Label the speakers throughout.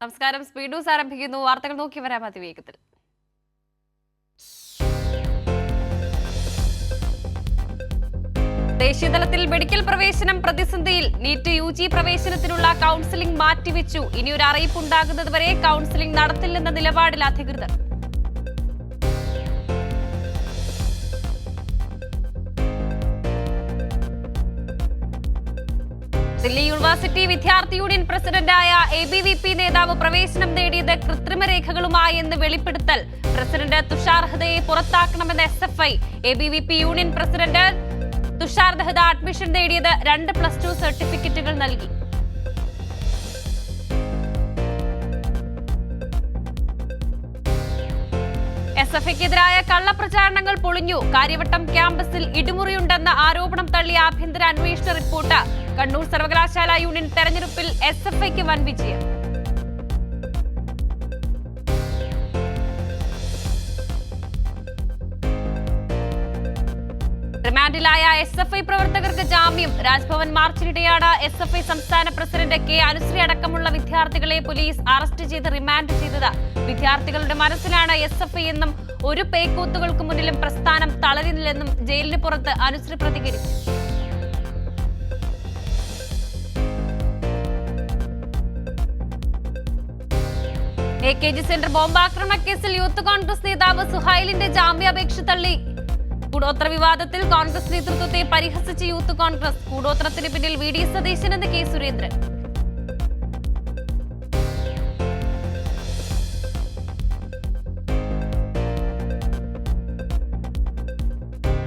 Speaker 1: നമസ്കാരം. Speed news ആരംഭിക്കുന്നു. വാർത്തകൾ നോക്കി വരാം അതിവേഗത്തിൽ. ദേശീയതലത്തിൽ മെഡിക്കൽ പ്രവേശനം പ്രതിസന്ധിയിൽ. നീറ്റ് UG പ്രവേശനത്തിനുള്ള കൗൺസിലിംഗ് മാറ്റിവെച്ചു. ഇനി ഒരു അറിയിപ്പ് ഉണ്ടാകുന്നതുവരെ കൗൺസിലിംഗ് നടത്തില്ലെന്ന നിലപാടിൽ അധികൃതർ. ദില്ലി യൂണിവേഴ്സിറ്റി വിദ്യാർത്ഥി യൂണിയൻ പ്രസിഡന്റായ ABVP നേതാവ് പ്രവേശനം നേടിയത് കൃത്രിമ രേഖകളുമായി എന്ന് വെളിപ്പെടുത്തൽ. പ്രസിഡന്റ് തുഷാർ ദഹയെ പുറത്താക്കണമെന്ന് SFI. ABVP union president Tushar Daha admission നേടിയത് 2 +2 സർട്ടിഫിക്കറ്റുകൾ നൽകി. SFIക്കെതിരായ കള്ളപ്രചാരണങ്ങൾ പൊളിഞ്ഞു. കാര്യവട്ടം ക്യാമ്പസിൽ ഇടിമുറിയുണ്ടെന്ന ആരോപണം തള്ളിയ ആഭ്യന്തര അന്വേഷണ റിപ്പോർട്ട്. കണ്ണൂർ സർവകലാശാല യൂണിയൻ തെരഞ്ഞെടുപ്പിൽ SFIക്ക് വൻ വിജയം. റിമാൻഡിലായ SFI പ്രവർത്തകർക്ക് ജാമ്യം. രാജ്ഭവൻ മാർച്ചിനിടെയാണ് SFI സംസ്ഥാന പ്രസിഡന്റ് K. അനുശ്രീ അടക്കമുള്ള വിദ്യാർത്ഥികളെ പോലീസ് അറസ്റ്റ് ചെയ്ത് റിമാൻഡ് ചെയ്തത്. വിദ്യാർത്ഥികളുടെ മനസ്സിലാണ് SFI എന്നും ഒരു പേക്കൂത്തുകൾക്ക് മുന്നിലും പ്രസ്ഥാനം തളരില്ലെന്നും ജയിലിന് പുറത്ത് അനുശ്രീ പ്രതികരിച്ചു. AKG സെന്റർ ബോംബാക്രമണ കേസിൽ യൂത്ത് കോൺഗ്രസ് നേതാവ് സുഹൈലിന്റെ ജാമ്യാപേക്ഷ തള്ളി. കൂടോത്ര വിവാദത്തിൽ കോൺഗ്രസ് നേതൃത്വത്തെ പരിഹസിച്ച് യൂത്ത് കോൺഗ്രസ്. കൂടോത്രത്തിന് പിന്നിൽ VD സതീശൻ എന്ന് K. സുരേന്ദ്രൻ.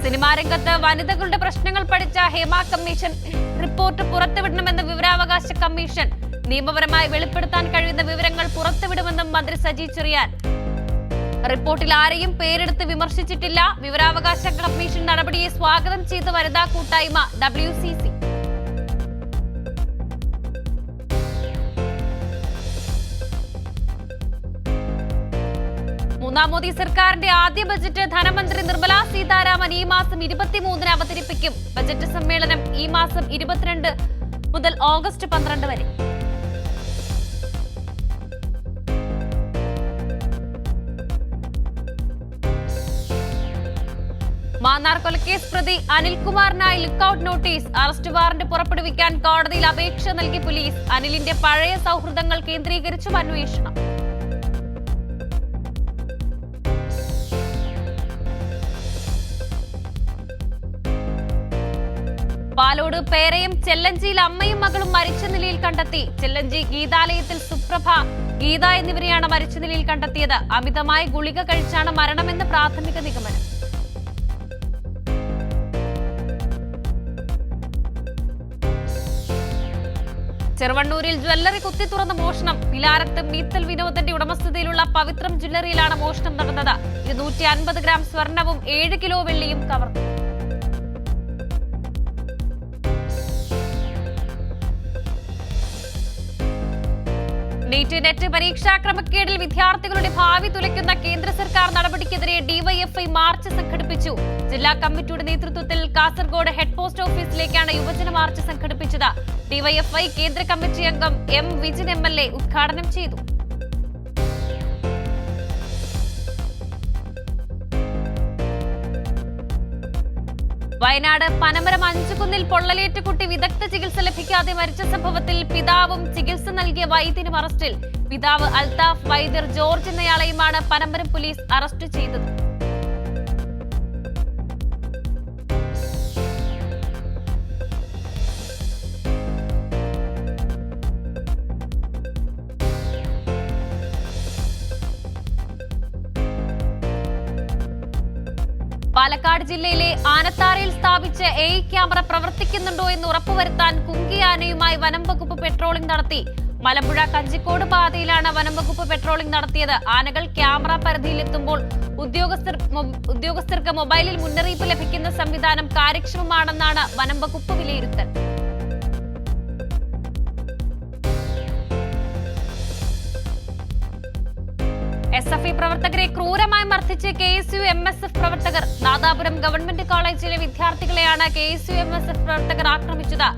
Speaker 1: സിനിമാ രംഗത്ത് വനിതകളുടെ പ്രശ്നങ്ങൾ പഠിച്ച ഹേമ കമ്മീഷൻ റിപ്പോർട്ട് പുറത്തുവിടണമെന്ന് വിവരാവകാശ കമ്മീഷൻ. നിയമപരമായി വെളിപ്പെടുത്താൻ കഴിയുന്ന വിവരങ്ങൾ പുറത്തുവിടുമെന്നും മന്ത്രി സജി ചെറിയാൻ. റിപ്പോർട്ടിൽ ആരെയും പേരെടുത്ത് വിമർശിച്ചിട്ടില്ല. വിവരാവകാശ കമ്മീഷൻ നടപടിയെ സ്വാഗതം ചെയ്ത വനിതാ കൂട്ടായ്മ WCC. മൂന്നാം മോദി സർക്കാരിന്റെ ആദ്യ ബജറ്റ് ധനമന്ത്രി നിർമ്മല സീതാരാമൻ ഈ മാസം 23-ന് അവതരിപ്പിക്കും. ബജറ്റ് സമ്മേളനം ഈ മാസം 22 മുതൽ ഓഗസ്റ്റ് 12 വരെ. മാന്നാർ കൊലക്കേസ് പ്രതി അനിൽകുമാറിനായി ലുക്കൌട്ട് നോട്ടീസ്. അറസ്റ്റ് വാറന്റ് പുറപ്പെടുവിക്കാൻ കോടതിയിൽ അപേക്ഷ നൽകി പോലീസ്. അനിലിന്റെ പഴയ സൗഹൃദങ്ങൾ കേന്ദ്രീകരിച്ചും അന്വേഷണം. പാലോട് പേരയം ചെല്ലഞ്ചിയിൽ അമ്മയും മകളും മരിച്ച നിലയിൽ കണ്ടെത്തി. ചെല്ലഞ്ചി ഗീതാലയത്തിൽ സുപ്രഭ, ഗീത എന്നിവരെയാണ് മരിച്ച നിലയിൽ കണ്ടെത്തിയത്. അമിതമായ ഗുളിക കഴിച്ചാണ് മരണമെന്ന് പ്രാഥമിക നിഗമനം. ചെറുവണ്ണൂരിൽ ജ്വല്ലറി കുത്തി തുറന്ന മോഷണം. പിലാരത്ത് മീത്തൽ വിനോദന്റെ ഉടമസ്ഥതയിലുള്ള പവിത്രം ജ്വല്ലറിയിലാണ് മോഷണം നടന്നത്. 250 ഗ്രാം സ്വർണവും 7 കിലോ വെള്ളിയും കവർന്നു. നെറ്റ് പരീക്ഷാ ക്രമക്കേടിൽ വിദ്യാർത്ഥികളുടെ ഭാവി തുലയ്ക്കുന്ന കേന്ദ്ര സർക്കാർ നടപടിക്കെതിരെ DYFI മാർച്ച് സംഘടിപ്പിച്ചു. ജില്ലാ കമ്മിറ്റിയുടെ നേതൃത്വത്തിൽ കാസർഗോഡ് ഹെഡ് പോസ്റ്റ് ഓഫീസിലേക്കാണ് യുവജന മാർച്ച് സംഘടിപ്പിച്ചത്. DYFI കേന്ദ്ര കമ്മിറ്റി അംഗം M. വിജിൻ MLA ഉദ്ഘാടനം ചെയ്തു. വയനാട് പനമരം അഞ്ചുകുന്നിൽ പൊള്ളലേറ്റ് കുട്ടി വിദഗ്ധ ചികിത്സ ലഭിക്കാതെ മരിച്ച സംഭവത്തിൽ പിതാവും ചികിത്സ നൽകിയ വൈദ്യനും അറസ്റ്റിൽ. പിതാവ് അൽതാഫ്, വൈദ്യർ ജോർജ് എന്നയാളെയുമാണ് പനമരം പോലീസ് അറസ്റ്റ് ചെയ്തത്. പാലക്കാട് ജില്ലയിലെ ആനത്താരയിൽ സ്ഥാപിച്ച AI ക്യാമറ പ്രവർത്തിക്കുന്നുണ്ടോ എന്ന് ഉറപ്പുവരുത്താൻ കുങ്കിയാനയുമായി വനം വകുപ്പ് പെട്രോളിംഗ് നടത്തി. മലമ്പുഴ കഞ്ചിക്കോട് പാതയിലാണ് വനം വകുപ്പ് പെട്രോളിംഗ് നടത്തിയത്. ആനകൾ ക്യാമറ പരിധിയിലെത്തുമ്പോൾ ഉദ്യോഗസ്ഥർക്ക് മൊബൈലിൽ മുന്നറിയിപ്പ് ലഭിക്കുന്ന സംവിധാനം കാര്യക്ഷമമാണെന്നാണ് വനം വകുപ്പ് വിലയിരുത്തൽ. SFI പ്രവർത്തകരെ ക്രൂരമായി മർദ്ദിച്ച് KSU MSF പ്രവർത്തകർ. നാദാപുരം ഗവൺമെന്റ് കോളേജിലെ വിദ്യാർത്ഥികളെയാണ് KSU MSF പ്രവർത്തകർ ആക്രമിച്ചത്.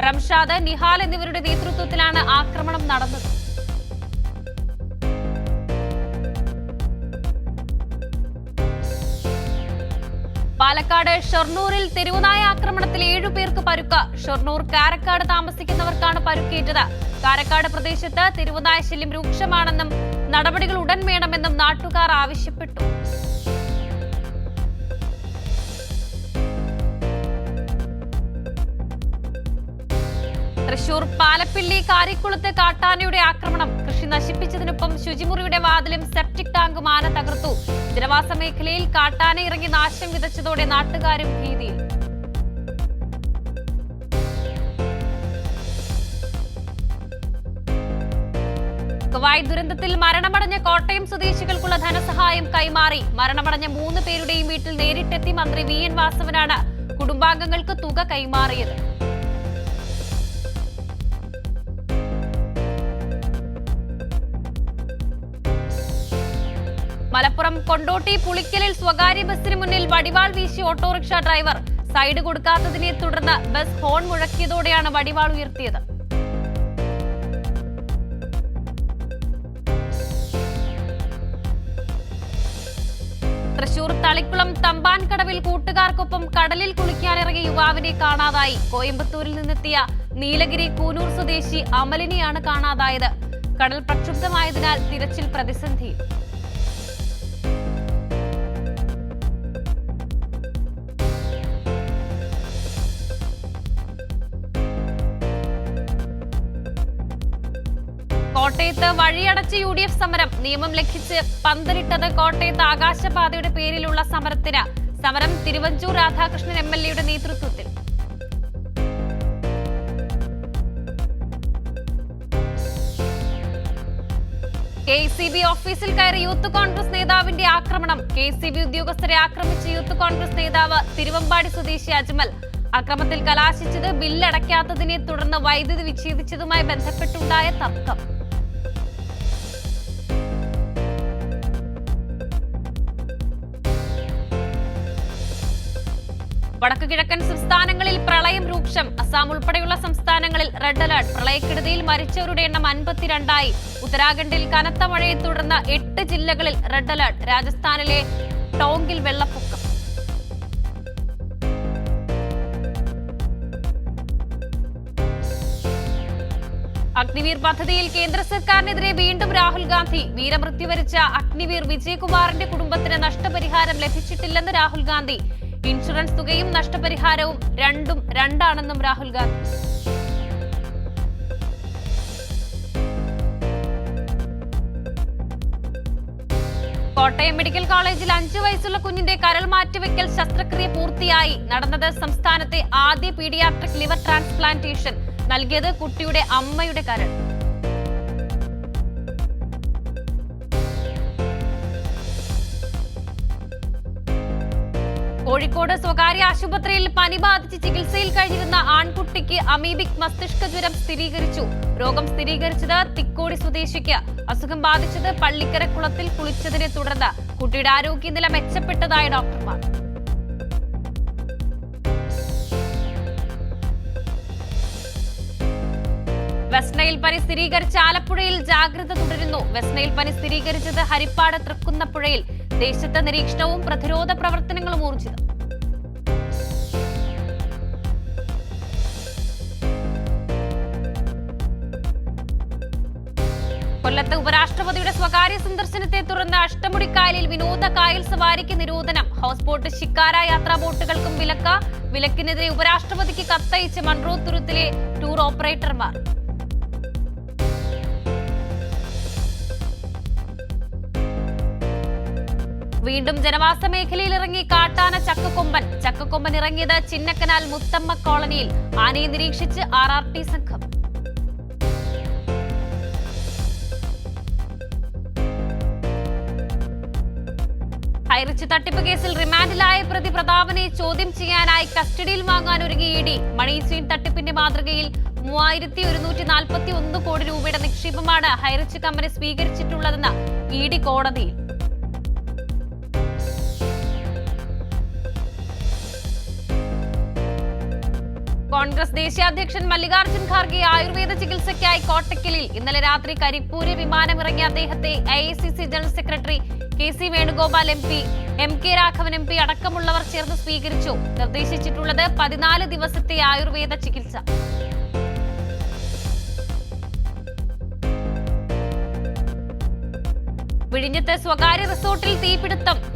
Speaker 1: റംഷാദ്, നിഹാൽ എന്നിവരുടെ നേതൃത്വത്തിലാണ് ആക്രമണം നടന്നത്. പാലക്കാട് ഷൊർണൂരിൽ തെരുവുനായ ആക്രമണത്തിൽ 7 പേർക്ക് പരുക്ക്. ഷൊർണൂർ കാരക്കാട് താമസിക്കുന്നവർക്കാണ് പരുക്കേറ്റത്. കാരക്കാട് പ്രദേശത്ത് തെരുവുനായ ശല്യം രൂക്ഷമാണെന്നും നടപടികൾ ഉടൻ വേണമെന്നും നാട്ടുകാർ ആവശ്യപ്പെട്ടു. തൃശൂർ പാലപ്പിള്ളി കാരിക്കുളത്ത് കാട്ടാനയുടെ ആക്രമണം. കൃഷി നശിപ്പിച്ചതിനൊപ്പം ശുചിമുറിയുടെ വാതിലും സെപ്റ്റിക് ടാങ്കും ആന തകർത്തു. ജനവാസ മേഖലയിൽ കാട്ടാന ഇറങ്ങി നാശം വിതച്ചതോടെ നാട്ടുകാരും ഭീതിയിൽ. കുവൈറ്റ് ദുരന്തത്തിൽ മരണമടഞ്ഞ കോട്ടയം സ്വദേശികൾക്കുള്ള ധനസഹായം കൈമാറി. മരണമടഞ്ഞ 3 പേരുടെയും വീട്ടിൽ നേരിട്ടെത്തി മന്ത്രി VN വാസവനാണ് കുടുംബാംഗങ്ങൾക്ക് തുക കൈമാറിയത്. മലപ്പുറം കൊണ്ടോട്ടി പുളിക്കലിൽ സ്വകാര്യ ബസിന് മുന്നിൽ വടിവാൾ വീശി ഓട്ടോറിക്ഷ ഡ്രൈവർ. സൈഡ് കൊടുക്കാത്തതിനെ തുടർന്ന് ബസ് ഹോൺ മുഴക്കിയതോടെയാണ് വടിവാൾ ഉയർത്തിയത്. തൃശൂർ തളിക്കുളം തമ്പാൻകടവിൽ കൂട്ടുകാർക്കൊപ്പം കടലിൽ കുളിക്കാനിറങ്ങിയ യുവാവിനെ കാണാതായി. കോയമ്പത്തൂരിൽ നിന്നെത്തിയ നീലഗിരി കൂനൂർ സ്വദേശി അമലിനെയാണ് കാണാതായത്. കടൽ പ്രക്ഷുബ്ധമായതിനാൽ തിരച്ചിൽ പ്രതിസന്ധിയിൽ. കോട്ടയത്ത് വഴിയടച്ച് UDF സമരം. നിയമം ലംഘിച്ച് പന്തലിട്ടത് കോട്ടയത്ത് ആകാശപാതയുടെ പേരിലുള്ള സമരത്തിന്. സമരം തിരുവഞ്ചൂർ രാധാകൃഷ്ണൻ MLA നേതൃത്വത്തിൽ. KCB ഓഫീസിൽ കയറി യൂത്ത് കോൺഗ്രസ് നേതാവിന്റെ ആക്രമണം. KCB ഉദ്യോഗസ്ഥരെ ആക്രമിച്ച യൂത്ത് കോൺഗ്രസ് നേതാവ് തിരുവമ്പാടി സ്വദേശി അജ്മൽ. അക്രമത്തിൽ കലാശിച്ചത് ബില്ലടയ്ക്കാത്തതിനെ തുടർന്ന് വൈദ്യുതി വിച്ഛേദിച്ചതുമായി ബന്ധപ്പെട്ടുണ്ടായ തർക്കം. വടക്കു കിഴക്കൻ സംസ്ഥാനങ്ങളിൽ പ്രളയം രൂക്ഷം. അസാം ഉൾപ്പെടെയുള്ള സംസ്ഥാനങ്ങളിൽ റെഡ് അലർട്ട്. പ്രളയക്കെടുതിയിൽ മരിച്ചവരുടെ എണ്ണം 52ആയി. ഉത്തരാഖണ്ഡിൽ കനത്ത മഴയെ തുടർന്ന് 8 ജില്ലകളിൽ റെഡ് അലർട്ട്. രാജസ്ഥാനിലെ ടോങ്കിൽ വെള്ളപ്പൊക്കം. അഗ്നിവീർ പദ്ധതിയിൽ കേന്ദ്ര സർക്കാരിനെതിരെ വീണ്ടും രാഹുൽ ഗാന്ധി. വീരമൃത്യു വരിച്ച അഗ്നിവീർ വിജയകുമാറിന്റെ കുടുംബത്തിന് നഷ്ടപരിഹാരം ലഭിച്ചിട്ടില്ലെന്ന് രാഹുൽ ഗാന്ധി. ഇൻഷുറൻസ് തുകയും നഷ്ടപരിഹാരവും രണ്ടും രണ്ടാണെന്നും രാഹുൽ ഗാന്ധി. കോട്ടയം മെഡിക്കൽ കോളേജിൽ 5 വയസ്സുള്ള കുഞ്ഞിന്റെ കരൾ മാറ്റിവെക്കൽ ശസ്ത്രക്രിയ പൂർത്തിയായി. നടന്നത് സംസ്ഥാനത്തെ ആദ്യ പീഡിയാട്രിക് ലിവർ ട്രാൻസ്പ്ലാന്റേഷൻ. നൽകിയത് കുട്ടിയുടെ അമ്മയുടെ കരൾ. കോഴിക്കോട് സ്വകാര്യ ആശുപത്രിയിൽ പനി ബാധിച്ച് ചികിത്സയിൽ കഴിഞ്ഞിരുന്ന ആൺകുട്ടിക്ക് അമീബിക് മസ്തിഷ്ക ജ്വരം സ്ഥിരീകരിച്ചു. രോഗം സ്ഥിരീകരിച്ചത് തിക്കോടി സ്വദേശിക്ക്. അസുഖം ബാധിച്ചത് പള്ളിക്കരക്കുളത്തിൽ കുളിച്ചതിനെ തുടർന്ന്. കുട്ടിയുടെ ആരോഗ്യനില മെച്ചപ്പെട്ടതായി ഡോക്ടർമാർ. വെസ്റ്റ് നൈൽ പനി സ്ഥിരീകരിച്ച ആലപ്പുഴയിൽ ജാഗ്രത തുടരുന്നു. വെസ്റ്റ് നൈൽ പനി സ്ഥിരീകരിച്ചത് ഹരിപ്പാട് തൃക്കുന്നപ്പുഴയിൽ. ദേശത്ത് നിരീക്ഷണവും പ്രതിരോധ പ്രവർത്തനങ്ങളും ഊർജിതം. കൊല്ലത്ത് ഉപരാഷ്ട്രപതിയുടെ സ്വകാര്യ സന്ദർശനത്തെ തുടർന്ന് അഷ്ടമുടിക്കായലിൽ വിനോദ കായൽ സവാരിക്ക് നിരോധനം. ഹൗസ് ബോട്ട്, ശിക്കാര യാത്രാ ബോട്ടുകൾക്കും വിലക്ക്. വിലക്കിനെതിരെ ഉപരാഷ്ട്രപതിക്ക് കത്തയച്ച് മൺറോ തുരുത്തിലെ ടൂർ ഓപ്പറേറ്റർമാർ. വീണ്ടും ജനവാസ മേഖലയിൽ ഇറങ്ങി കാട്ടാന ചക്കക്കൊമ്പൻ. ചക്കക്കൊമ്പൻ ഇറങ്ങിയത് ചിന്നക്കനാൽ മുത്തമ്മ കോളനിയിൽ. ആനയെ നിരീക്ഷിച്ച് RRT സംഘം. ഹൈറിച്ച് തട്ടിപ്പ് കേസിൽ റിമാൻഡിലായ പ്രതി പ്രതാപനെ ചോദ്യം ചെയ്യാനായി കസ്റ്റഡിയിൽ വാങ്ങാൻ ഒരുങ്ങി ED. മണി ചെയിൻ തട്ടിപ്പിന്റെ മാതൃകയിൽ 3141 കോടി രൂപയുടെ നിക്ഷേപമാണ് ഹൈറിച്ച് കമ്പനി സ്വീകരിച്ചിട്ടുള്ളതെന്ന് ED കോടതിയിൽ. കോൺഗ്രസ് ദേശീയ അധ്യക്ഷൻ മല്ലികാർജ്ജുൻ ഖാർഗെ ആയുർവേദ ചികിത്സയ്ക്കായി കോട്ടക്കലിൽ ഇന്നലെ രാത്രി കരിപ്പൂരിൽ വിമാനമിറങ്ങിയ അദ്ദേഹത്തെ AICC general secretary KC Venugopal MP, MK Raghavan MP അടക്കമുള്ളവർ ചേർന്ന് സ്വീകരിച്ചു. നിർദ്ദേശിച്ചിട്ടുള്ളത് 14 ദിവസത്തെ ആയുർവേദ ചികിത്സ. വിഴിഞ്ഞത്ത് സ്വകാര്യ റിസോർട്ടിൽ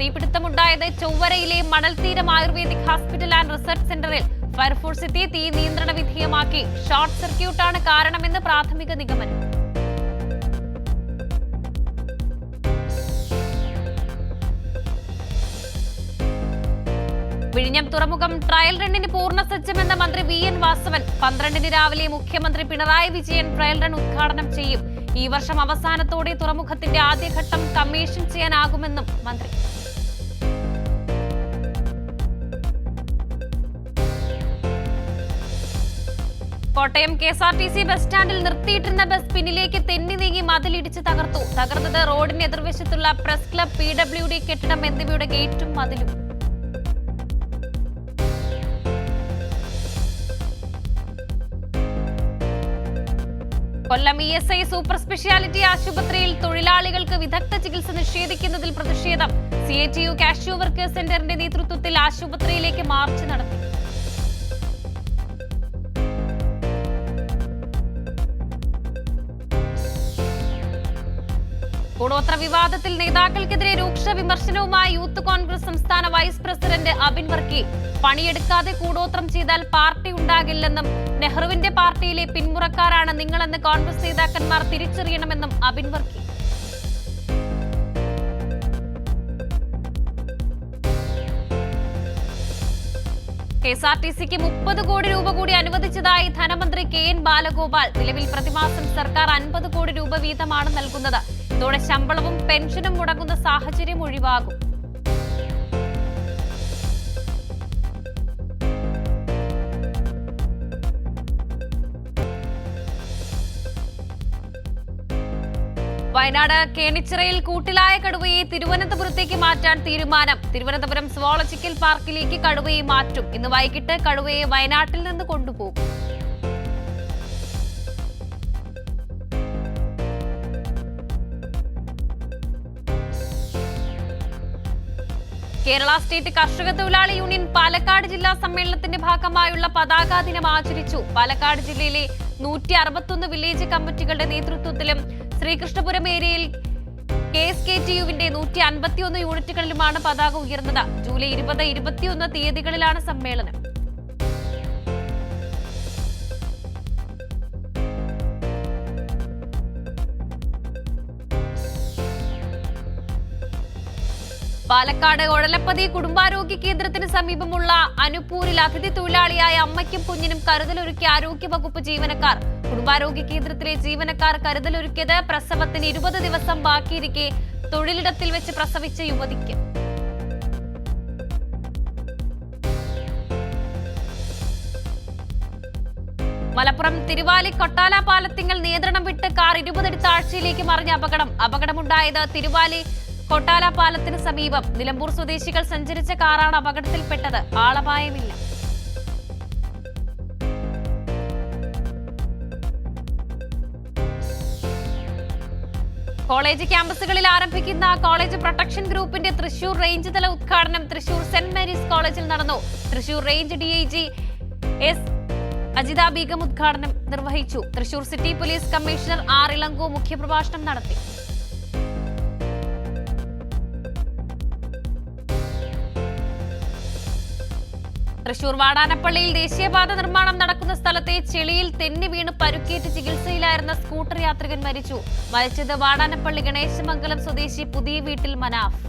Speaker 1: തീപിടുത്തമുണ്ടായത് ചൊവ്വരയിലെ Manaltheeram ayurvedic hospital and research സെന്ററിൽ ഫയർഫോഴ്സ് എത്തി തീ നിയന്ത്രണ വിധേയമാക്കി. ഷോർട്ട് സർക്യൂട്ടാണ് കാരണമെന്ന് പ്രാഥമിക നിഗമനം. വിഴിഞ്ഞം തുറമുഖം ട്രയൽ റണ്ണിന് പൂർണ്ണസജ്ജമെന്ന മന്ത്രി VN വാസവൻ. 12-ന് രാവിലെ മുഖ്യമന്ത്രി പിണറായി വിജയൻ ട്രയൽ റൺ ഉദ്ഘാടനം ചെയ്യും. ഈ വർഷം അവസാനത്തോടെ തുറമുഖത്തിന്റെ ആദ്യഘട്ടം കമ്മീഷൻ ചെയ്യാനാകുമെന്നും മന്ത്രി. കോട്ടയം KSRTC ബസ് സ്റ്റാൻഡിൽ നിർത്തിയിട്ടിരുന്ന ബസ് പിന്നിലേക്ക് തെന്നി നീങ്ങി മതിലിടിച്ച് തകർത്തത് റോഡിന് എതിർവശത്തുള്ള പ്രസ് ക്ലബ്, PWD കെട്ടിടം എന്നിവയുടെ ഗേറ്റും മതിലും. കൊല്ലം ESI സൂപ്പർ സ്പെഷ്യാലിറ്റി ആശുപത്രിയിൽ തൊഴിലാളികൾക്ക് വിദഗ്ധ ചികിത്സ നിഷേധിക്കുന്നതിൽ പ്രതിഷേധം. CATU കാഷ്യൂ വർക്കേഴ്സ് സെന്ററിന്റെ നേതൃത്വത്തിൽ ആശുപത്രിയിലേക്ക് മാർച്ച് നടത്തി. കൂടോത്ര വിവാദത്തിൽ നേതാക്കൾക്കെതിരെ രൂക്ഷ വിമർശനവുമായി യൂത്ത് കോൺഗ്രസ് സംസ്ഥാന വൈസ് പ്രസിഡന്റ് അബിൻ വർക്കി. പണിയെടുക്കാതെ കൂടോത്രം ചെയ്താൽ പാർട്ടി ഉണ്ടാകില്ലെന്നും നെഹ്റുവിന്റെ പാർട്ടിയിലെ പിന്മുറക്കാരാണ് നിങ്ങളെന്ന് കോൺഗ്രസ് നേതാക്കന്മാർ തിരിച്ചറിയണമെന്നും അബിൻ വർക്കി. KSRTCക്ക് 30 കോടി രൂപ കൂടി അനുവദിച്ചതായി ധനമന്ത്രി KN ബാലഗോപാൽ. നിലവിൽ പ്രതിമാസം സർക്കാർ 50 കോടി രൂപ വീതമാണ് നൽകുന്നത്. ഇതോടെ ശമ്പളവും പെൻഷനും മുടങ്ങുന്ന സാഹചര്യം ഒഴിവാകും. വയനാട് കേണിച്ചിറയിൽ കൂട്ടിലായ കടുവയെ തിരുവനന്തപുരത്തേക്ക് മാറ്റാൻ തീരുമാനം. തിരുവനന്തപുരം സുവോളജിക്കൽ പാർക്കിലേക്ക് കടുവയെ മാറ്റും. ഇന്ന് വൈകിട്ട് കടുവയെ വയനാട്ടിൽ നിന്ന് കൊണ്ടുപോകും. കേരള സ്റ്റേറ്റ് കർഷക തൊഴിലാളി യൂണിയൻ പാലക്കാട് ജില്ലാ സമ്മേളനത്തിന്റെ ഭാഗമായുള്ള പതാക ദിനം ആചരിച്ചു. പാലക്കാട് ജില്ലയിലെ 161 വില്ലേജ് കമ്മിറ്റികളുടെ നേതൃത്വത്തിലും ശ്രീകൃഷ്ണപുരം ഏരിയയിൽ KSKTUവിന്റെ 151 യൂണിറ്റുകളിലുമാണ് പതാക ഉയർന്നത്. ജൂലൈ 20, 21 തീയതികളിലാണ് സമ്മേളനം. പാലക്കാട് ഒഴലപ്പതി കുടുംബാരോഗ്യ കേന്ദ്രത്തിന് സമീപമുള്ള അനുപൂരിൽ അതിഥി തൊഴിലാളിയായ അമ്മയ്ക്കും കുഞ്ഞിനും കരുതലൊരുക്കിയ ആരോഗ്യവകുപ്പ് ജീവനക്കാർ. കുടുംബാരോഗ്യ കേന്ദ്രത്തിലെ ജീവനക്കാർ കരുതലൊരുക്കിയത് പ്രസവത്തിന് 20 ദിവസം ബാക്കിയിരിക്കെ തൊഴിലിടത്തിൽ വെച്ച് പ്രസവിച്ച യുവതിക്ക്. മലപ്പുറം തിരുവാലി കൊട്ടാല പാലത്തിങ്കൽ നിയന്ത്രണം വിട്ട് കാർ 20 അടി താഴ്ചയിലേക്ക് മറിഞ്ഞ അപകടമുണ്ടായത് തിരുവാലി കൊട്ടാല പാലത്തിന് സമീപം. നിലമ്പൂർ സ്വദേശികൾ സഞ്ചരിച്ച കാറാണ് അപകടത്തിൽപ്പെട്ടത്. ആളപായമില്ല. കോളേജ് ക്യാമ്പസുകളിൽ ആരംഭിക്കുന്ന കോളേജ് പ്രൊട്ടക്ഷൻ ഗ്രൂപ്പിന്റെ തൃശൂർ റേഞ്ച് തല ഉദ്ഘാടനം തൃശൂർ സെന്റ് മേരീസ് കോളേജിൽ നടന്നു. Thrissur range DIG S Ajitha Begum ഉദ്ഘാടനം നിർവഹിച്ചു. Thrissur city police commissioner R Ilango മുഖ്യപ്രഭാഷണം നടത്തി. തൃശൂർ വാടാനപ്പള്ളിയിൽ ദേശീയപാത നിർമ്മാണം നടക്കുന്ന സ്ഥലത്തെ ചെളിയിൽ തെന്നി വീണ് പരുക്കേറ്റ് ചികിത്സയിലായിരുന്ന സ്കൂട്ടർ യാത്രികൻ മരിച്ചത് വാടാനപ്പള്ളി ഗണേശമംഗലം സ്വദേശി പുതിയ വീട്ടിൽ Manaf.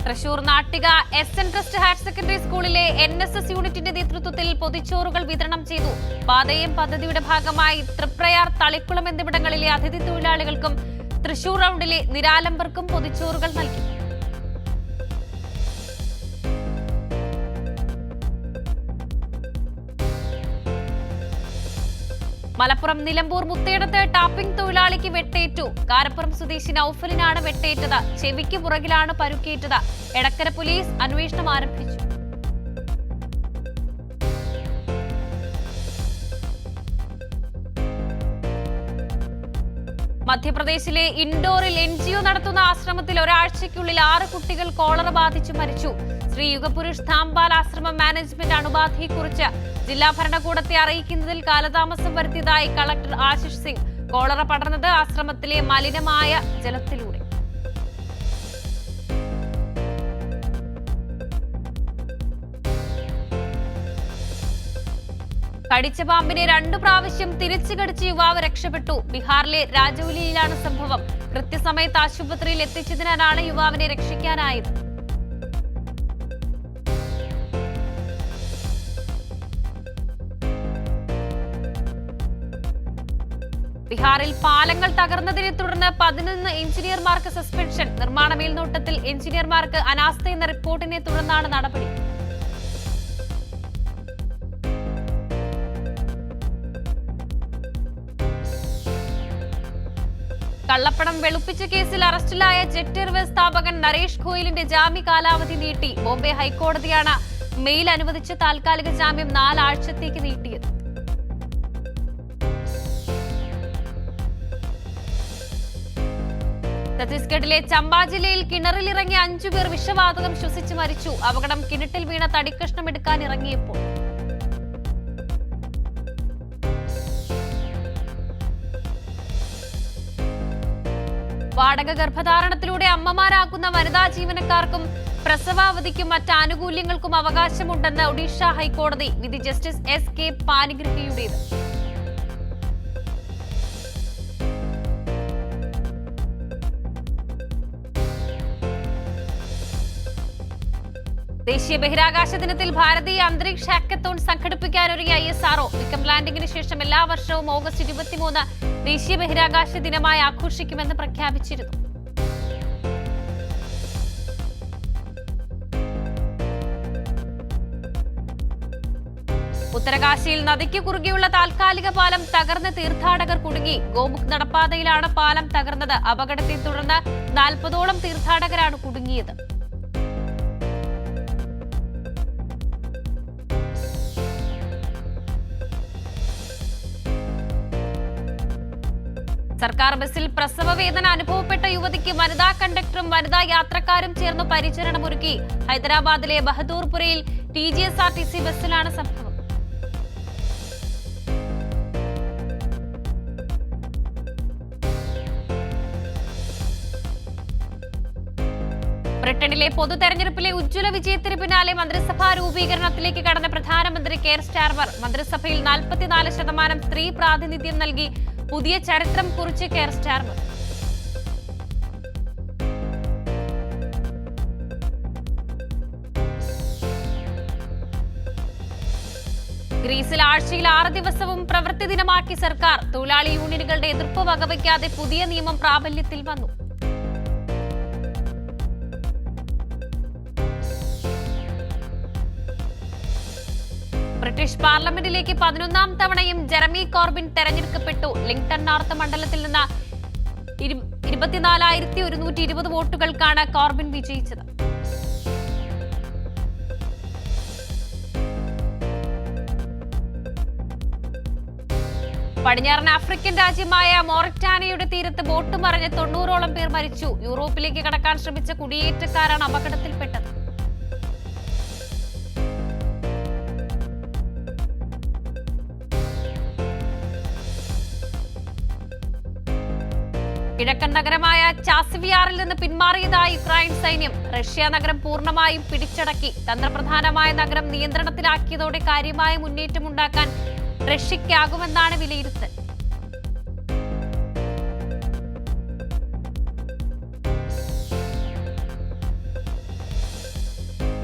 Speaker 1: Thrissur Nattika SN trust higher secondary സ്കൂളിലെ NSS യൂണിറ്റിന്റെ നേതൃത്വത്തിൽ പൊതിച്ചോറുകൾ വിതരണം ചെയ്തു. പാതയം പദ്ധതിയുടെ ഭാഗമായി തൃപ്രയാർ, തളിക്കുളം എന്നിവിടങ്ങളിലെ അതിഥി തൊഴിലാളികൾക്കും തൃശൂർ റൗണ്ടിലെ നിരാലംബർക്കും പൊതിച്ചോറുകൾ നൽകി. മലപ്പുറം നിലമ്പൂർ മുത്തേടത്ത് ടാപ്പിംഗ് തൊഴിലാളിക്ക് വെട്ടേറ്റു. കാരപ്പുറം സ്വദേശി നൌഫലിനാണ് വെട്ടേറ്റത്. ചെവിക്ക് പുറകിലാണ് പരുക്കേറ്റത്. എടക്കര പോലീസ് അന്വേഷണം ആരംഭിച്ചു. മധ്യപ്രദേശിലെ ഇൻഡോറിൽ NGO നടത്തുന്ന ആശ്രമത്തിൽ ഒരാഴ്ചയ്ക്കുള്ളിൽ 6 കുട്ടികൾ കോളറ ബാധിച്ചു മരിച്ചു. ശ്രീ യുഗപുരുഷ് ധാംപാൽ ആശ്രമം മാനേജ്മെന്റ് അണുബാധയെക്കുറിച്ച് ജില്ലാ ഭരണകൂടത്തെ അറിയിക്കുന്നതിൽ കാലതാമസം വരുത്തിയതായി കളക്ടർ ആശിഷ് സിംഗ്. കോളറ പടർന്നത് ആശ്രമത്തിലെ മലിനമായ ജലത്തിലൂടെ. കടിച്ച പാമ്പിനെ 2 പ്രാവശ്യം തിരിച്ചു കടിച്ച യുവാവ് രക്ഷപ്പെട്ടു. ബീഹാറിലെ രാജൌലിയിലാണ് സംഭവം. കൃത്യസമയത്ത് ആശുപത്രിയിൽ എത്തിച്ചതിനാലാണ് യുവാവിനെ രക്ഷിക്കാനായത്. ബീഹാറിൽ പാലങ്ങൾ തകർന്നതിനെ തുടർന്ന് 11 എഞ്ചിനീയർമാർക്ക് സസ്പെൻഷൻ. നിർമ്മാണ മേൽനോട്ടത്തിൽ എഞ്ചിനീയർമാർക്ക് അനാസ്ഥയെന്ന റിപ്പോർട്ടിനെ തുടർന്നാണ് നടപടി. കള്ളപ്പണം വെളുപ്പിച്ച കേസിൽ അറസ്റ്റിലായ ജെറ്റ് എയർവേസ് സ്ഥാപകൻ നരേഷ് ഗോയലിന്റെ ജാമ്യ കാലാവധി നീട്ടി. ബോംബെ ഹൈക്കോടതിയാണ് മെയിൽ അനുവദിച്ച് താൽക്കാലിക ജാമ്യം 4 ആഴ്ചത്തേക്ക് നീട്ടിയത്. ഛത്തീസ്ഗഡിലെ ചമ്പ ജില്ലയിൽ കിണറിലിറങ്ങിയ 5 പേർ വിഷവാതകം ശ്വസിച്ച് മരിച്ചു. അപകടം കിണറ്റിൽ വീണ തടിക്കഷ്ണം എടുക്കാൻ ഇറങ്ങിയപ്പോൾ. വാടക ഗർഭധാരണത്തിലൂടെ അമ്മമാരാക്കുന്ന വനിതാ ജീവനക്കാർക്കും പ്രസവാവധിക്കും മറ്റ് ആനുകൂല്യങ്ങൾക്കും അവകാശമുണ്ടെന്ന് ഒഡീഷ ഹൈക്കോടതി. വിധി ജസ്റ്റിസ് SK പാനിഗ്രഹിയുടേത്. ദേശീയ ബഹിരാകാശ ദിനത്തിൽ ഭാരതീയ അന്തരീക്ഷ ഹാക്കത്തോൺ സംഘടിപ്പിക്കാനൊരുങ്ങിയ ISRO വിക്രം ലാൻഡിംഗിന് ശേഷം എല്ലാ വർഷവും ഓഗസ്റ്റ് 23 ദേശീയ ബഹിരാകാശ ദിനമായി ആഘോഷിക്കുമെന്ന് പ്രഖ്യാപിച്ചിരുന്നു. ഉത്തരകാശിയിൽ നദിക്ക് കുറുകെയുള്ള താൽക്കാലിക പാലം തകർന്ന് തീർത്ഥാടകർ കുടുങ്ങി. ഗോമുഖ് നടപ്പാതയിലാണ് പാലം തകർന്നത്. അപകടത്തെ തുടർന്ന് 40ഓളം തീർത്ഥാടകരാണ് കുടുങ്ങിയത്. സർക്കാർ ബസിൽ പ്രസവ വേദന അനുഭവപ്പെട്ട യുവതിക്ക് വനിതാ കണ്ടക്ടറും വനിതാ യാത്രക്കാരും ചേർന്ന് പരിചരണമൊരുക്കി. ഹൈദരാബാദിലെ ബഹദൂർപുരയിൽ TGSRTC ബസ്സിലാണ് സംഭവം. ബ്രിട്ടനിലെ പൊതു തെരഞ്ഞെടുപ്പിലെ ഉജ്ജ്വല വിജയത്തിന് പിന്നാലെ മന്ത്രിസഭാ രൂപീകരണത്തിലേക്ക് കടന്ന പ്രധാനമന്ത്രി കെയർ സ്റ്റാർമർ. മന്ത്രിസഭയിൽ 44% സ്ത്രീ പ്രാതിനിധ്യം നൽകി പുതിയ ചരിത്രം കുറിച്ച് കെയർ സ്റ്റാർമർ. ഗ്രീസിൽ ആഴ്ചയിൽ 6 ദിവസവും പ്രവൃത്തി ദിനമാക്കി സർക്കാർ. തൊഴിലാളി യൂണിയനുകളുടെ എതിർപ്പ് വകവയ്ക്കാതെ പുതിയ നിയമം പ്രാബല്യത്തിൽ വന്നു. ബ്രിട്ടീഷ് പാർലമെന്റിലേക്ക് 11ാം തവണയും ജെറമി കോർബിൻ തെരഞ്ഞെടുക്കപ്പെട്ടു. ലിങ്ടൺ നോർത്ത് മണ്ഡലത്തിൽ നിന്ന് 24,120 വോട്ടുകൾക്കാണ് കോർബിൻ വിജയിച്ചത്. പടിഞ്ഞാറൻ ആഫ്രിക്കൻ രാജ്യമായ മൊറിറ്റാനിയയുടെ തീരത്ത് ബോട്ട് മറിഞ്ഞ് 90ഓളം പേർ മരിച്ചു. യൂറോപ്പിലേക്ക് കടക്കാൻ ശ്രമിച്ച കുടിയേറ്റക്കാരാണ് അപകടത്തിൽപ്പെട്ടത്. കിഴക്കൻ നഗരമായ ചാസിവിയാറിൽ നിന്ന് പിന്മാറിയതായി യുക്രൈൻ സൈന്യം. റഷ്യ നഗരം പൂർണ്ണമായും പിടിച്ചടക്കി. തന്ത്രപ്രധാനമായ നഗരം നിയന്ത്രണത്തിലാക്കിയതോടെ കാര്യമായ മുന്നേറ്റമുണ്ടാക്കാൻ റഷ്യയ്ക്കാകുമെന്നാണ് വിലയിരുത്തൽ.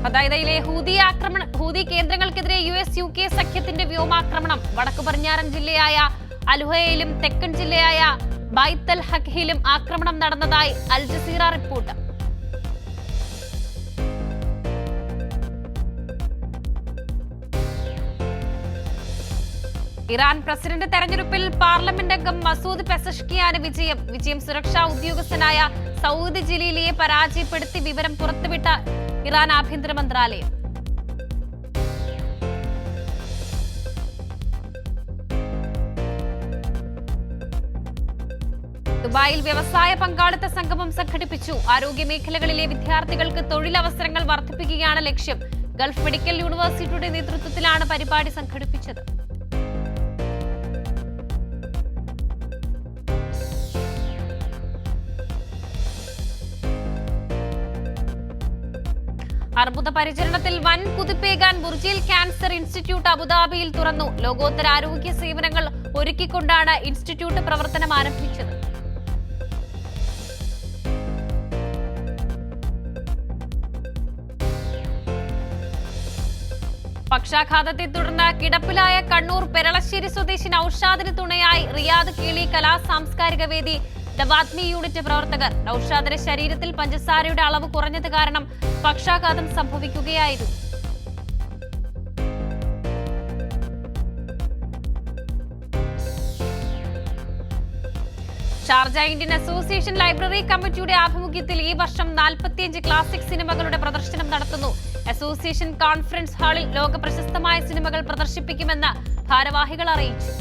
Speaker 1: ഹദൈദയിലെ ഹൂതി കേന്ദ്രങ്ങൾക്കെതിരെ US UK സഖ്യത്തിന്റെ വ്യോമാക്രമണം. വടക്കു പടിഞ്ഞാറൻ ജില്ലയായ അലുഹയിലും തെക്കൻ ജില്ലയായ ബൈത്ത് അൽ ഹഖിലും ആക്രമണം നടന്നതായി Al Jazeera report. Iran president തെരഞ്ഞെടുപ്പിൽ പാർലമെന്റ് അംഗം മസൂദ് പെസഷ്കിയാന് വിജയം സുരക്ഷാ ഉദ്യോഗസ്ഥനായ സൗദ് ജിലീലിയെ പരാജയപ്പെടുത്തി വിവരം പുറത്തുവിട്ട ഇറാൻ ആഭ്യന്തര മന്ത്രാലയം. ദുബായിൽ വ്യവസായ പങ്കാളിത്ത സംഗമം സംഘടിപ്പിച്ചു. ആരോഗ്യ മേഖലകളിലെ വിദ്യാർത്ഥികൾക്ക് തൊഴിലവസരങ്ങൾ വർദ്ധിപ്പിക്കുകയാണ് ലക്ഷ്യം. ഗൾഫ് മെഡിക്കൽ യൂണിവേഴ്സിറ്റിയുടെ നേതൃത്വത്തിലാണ് പരിപാടി സംഘടിപ്പിച്ചത്. അർബുദ പരിചരണത്തിൽ വൻ കുതിപ്പേകാൻ ബുർജിൽ ക്യാൻസർ ഇൻസ്റ്റിറ്റ്യൂട്ട് അബുദാബിയിൽ തുറന്നു. ലോകോത്തര ആരോഗ്യ സേവനങ്ങൾ ഒരുക്കിക്കൊണ്ടാണ് ഇൻസ്റ്റിറ്റ്യൂട്ട് പ്രവർത്തനം ആരംഭിച്ചത്. പക്ഷാഘാതത്തെ തുടർന്ന് കിടപ്പിലായ കണ്ണൂർ പെരളശ്ശേരി സ്വദേശി നൌഷാദിന് തുണയായി റിയാദ് കീളി കലാ സാംസ്കാരിക വേദി ദവാത്മി യൂണിറ്റ് പ്രവർത്തകർ. നൌഷാദിന്റെ ശരീരത്തിൽ പഞ്ചസാരയുടെ അളവ് കുറഞ്ഞത് കാരണം പക്ഷാഘാതം സംഭവിക്കുകയായിരുന്നു. ഷാർജ ഇന്ത്യൻ അസോസിയേഷൻ ലൈബ്രറി കമ്മിറ്റിയുടെ ആഭിമുഖ്യത്തിൽ ഈ വർഷം 45 ക്ലാസിക് സിനിമകളുടെ പ്രദർശനം നടത്തുന്നു. അസോസിയേഷൻ കോൺഫറൻസ് ഹാളിൽ ലോക പ്രശസ്തമായ സിനിമകൾ പ്രദർശിപ്പിക്കുമെന്ന് ഭാരവാഹികൾ അറിയിച്ചു.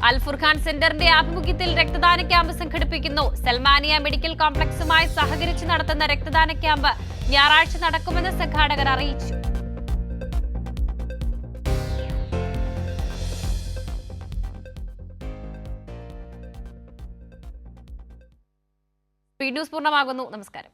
Speaker 1: അൽ ഫുർഖാൻ സെന്ററിന്റെ ആഭിമുഖ്യത്തിൽ രക്തദാന ക്യാമ്പ് സംഘടിപ്പിക്കുന്നു. സൽമാനിയ മെഡിക്കൽ കോംപ്ലക്സുമായി സഹകരിച്ച് നടത്തുന്ന രക്തദാന ക്യാമ്പ് ഞായറാഴ്ച നടക്കുമെന്ന് സംഘാടകർ അറിയിച്ചു. സ്പീഡ് ന്യൂസ് പൂർണ്ണമാകുന്നു. നമസ്കാരം.